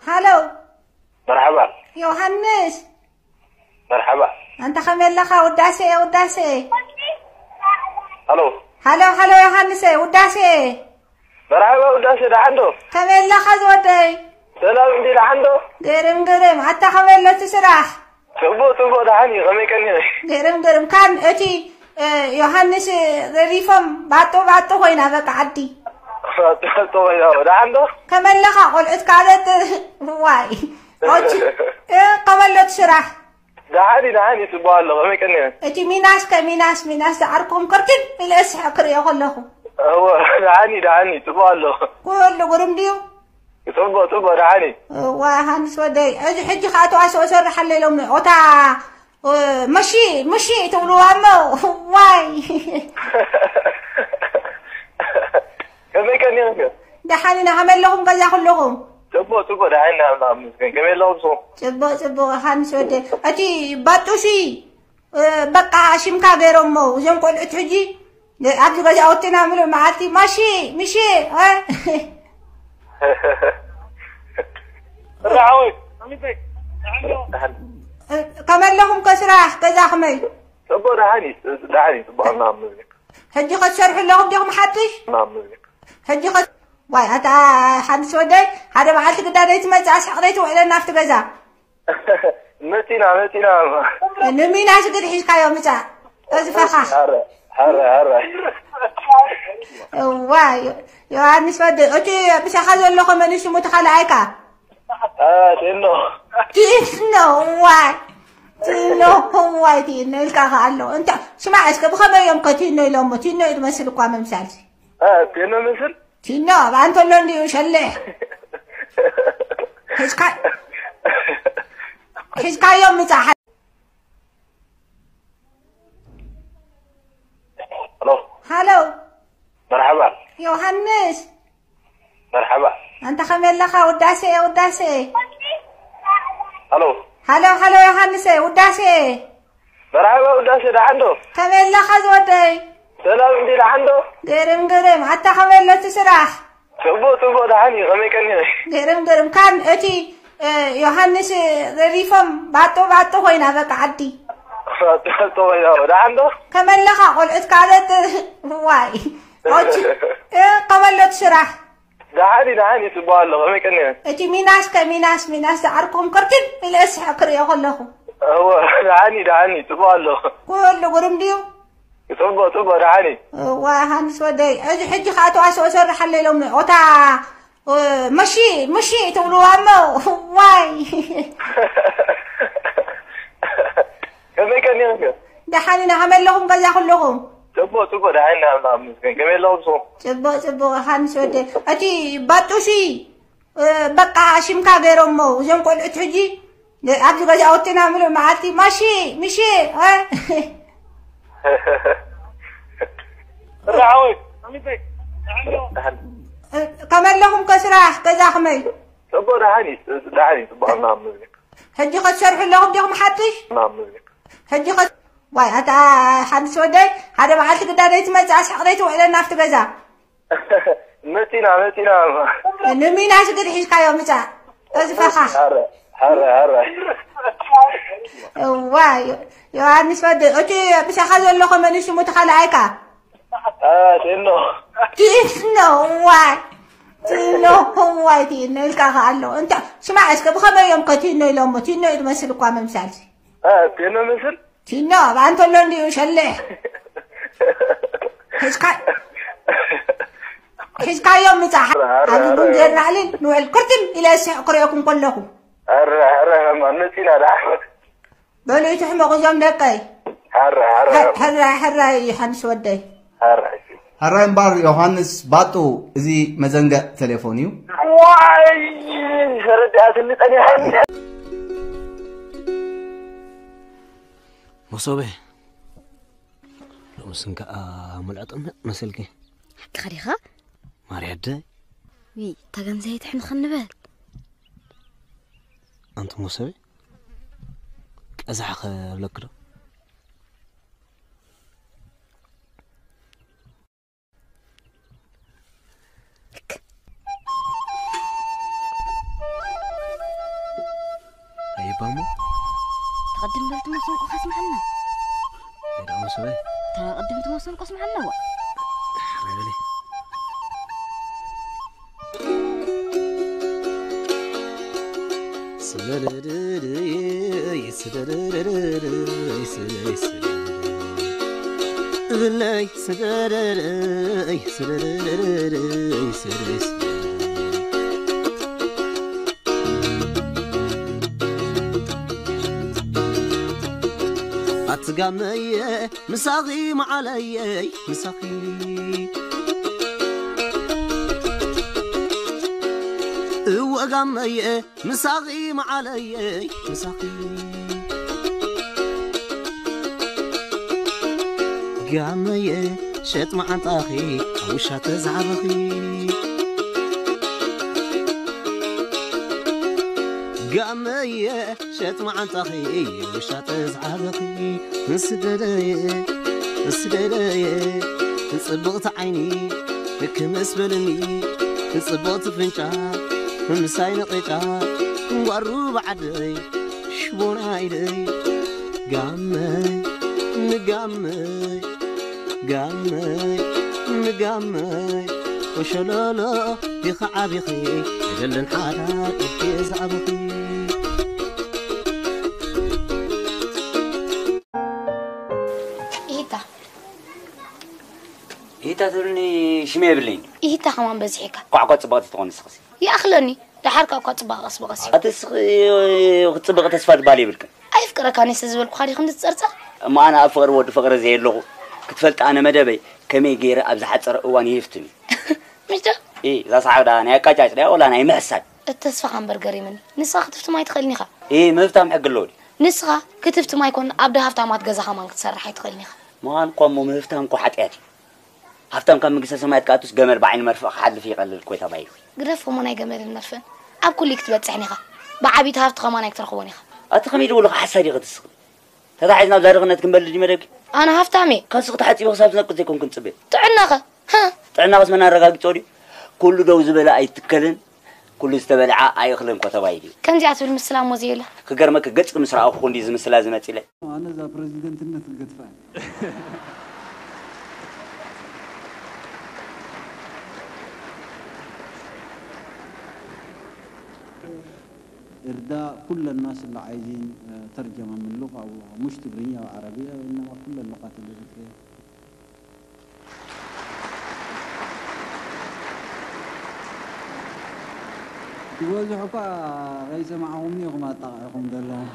هلو مرحبا يوحنس مرحبا أنت خمل لك وداسي الو هلو يوحنس وداسي مرحبا وداسي ده عنده خمل لك زودي سلام دي ده عنده قرم حتى خمل له تسرح تبو ده عني غمي كان قرم كان أتي يوحنس ريفم باتو هنا بقى عدي ده عنده كمل لك أقول إتكالت واي أتي كمل له تسرح ده عني تبو الله غمي كان أتي ميناس أركم كرتين إلى أسحق رياض له هو ده عني تبو الله كل قرم ديو تبو ده عني وهانس ودي حجي خاتو عسو سر حل لهم اوتا مشي تقولوا عمو واي غمي كان يا ده حنين عمل لهم كذا كلهم تبو ده عني نعم غمي لهم صو تبو هانس ودي اتي باتوشي بقى شمكا غيرهم مو زين قول اتحجي عبد الغزي اوتنا عملوا معاتي مشي ها راوي كمان لهم كسرح كذا خمي تبو ده عني تبو نعم هجي قد شرح لهم ديهم حدش نعم هجي قد واي هذا حدث ودي هذا ما حد قدر يتمتع حقريته وإلى النفط جزا متينا نمين عايز قد يحيش كايو متى أزفخ هرا واي يا عمس ودي أتي بس أخذ لكم من اسمه تخلعيكا تينو الكاغالو انت سمع اسك بخمر يوم كتينو يلوم تينو يمثل قام مسالسي تينو مثل تينو انت لون دي وشله حسكا يوم متاح هلو مرحبا يوحنس مرحبا أنت خمل لك وداسي هلو يوحنس وداسي مرحبا وداسي ده عنده خمل لك زودي سلام دي ده عنده قرم حتى خمل له تسرح تبو ده عني غمي كان قرم كان أتي يوحنس ريفم باتو هنا بقى عدي ده عنده كمل لك أقول إتكالت واي أتي كمل له تسرح ده عني تبو الله غمي كان أتي ميناس أركم كرتين إلى أسحق رياض له هو ده عني تبو الله كل قرم ديو تبو ده عني وهانس ودي حجي خاتو عسو سر حل لهم اوتا مشي تقولوا عمو واي غمي كان يا ده حنين عمل لهم كذا كلهم تبو ده عني نعم غمي لهم صو تبو هانس ودي اتي باتوشي بقى شمكا غيرهم مو زين قول اتحجي عبد الغزي اوتنا عملوا معاتي مشي ها راوي كمان لهم كسرح كذا خمي تبو ده عني تبو نعم هجي قد شرح لهم ديهم حدش نعم هجي قد واي هذا حدث ودي هذا ما حد قدر يتمتع حقريته وإلى النفط جزا متينا نمين عايز قد يحيش كايو متى أزفخ هرا واي يا عمس ودي أتي بس أخذ لكم من اسمه تخلعيكا تينو الكاغالو انت سمع اسك بخمر يوم كتينو يلوم تينو يمثل قام مسالسي تينو مثل تينو انت لون دي وشله حسكا يوم متاح هذه بندير علين نوع الكرتم الى سيقريكم كلكم هرا ما نسينا ده بلو يتحمق زم دقي هرا يحنس ودي هرا امبار يوحنس باتو ازي مزنقة تليفونيو واي شرد اسلت اني مصوبة لو مسنقة ملعطنا مسلكي خريخة ماريادة وي تاقن زيت حن خنبال أنت مصوبة أزحق لكرة بامو تقدم بلت موسم قاس معنا لا مصبي تقدمت موسم قاس معنا وا حريلي أتقامي مساقي معلي مساقي وقامي مساقي معلي مساقي قامي شت مع طاخي وشات زعبخي قامي شت مع طاخي وشات زعبخي نسددي نصبغت عيني كمس بلني نصبغت فنجا مساي نقيتا وارو بعدي شبون عيدي قامي نقامي قامي وشلالو بيخع بيخي جلن حالا إبتيز عبخي إيتا ترني شمي بلين إيتا كمان بزحك قعقة صبغت تغنس خسي يا أخلني لحركة قد صبغ أصبغسي أتسخي صبغت أسفاد بالي بالك أي فكرة كان يستزول بخاري خمس تسرسة ما أنا أفقر ود فقر زي اللغو كتفلت أنا مدبي كمي غير أبزحت صر واني يفتني مش ده إيه إذا صعب ده أنا كاجاج ده ولا أنا يمحسد التصفى عن برجري مني نسخة كتبت ما يدخلني خا إيه مفتهم حق اللودي نسخة كتبت ما يكون أبدا هفتها ما تجزها ما تسرح يدخلني خا ما نقوم مفتهم كو حتياتي هفتهم كم مجلس سمايت كاتوس جمر بعين مرفق حد في قلل كويتا بايوي قرفهم أنا جمر المرفن أب كل كتبت سعني خا بعبيت هفت خا ما نكتر خواني خا أتخمي يقول لك حساري قد السخ هذا عايزنا بزارغنا تكمل دي مريك أنا هفتامي كان سقط حتى يوصل في نقطة يكون كنت سبي تعنا خا ها تعنا بس من الرجال توري كل ده وزبالة أي تكلن كل استبلع أي خلهم كتبايدي كم جات بالمسلم وزيله كجرمك جت مسرع أو خوندي زي مثل لازم أتيله أنا ذا بريزيدنت النت القطفان إرداء كل الناس اللي عايزين ترجمة من لغة مش تجرية وعربية وإنما كل اللغات اللي فيها يوزعوا غيث معهم يغمى طاعهم دلهم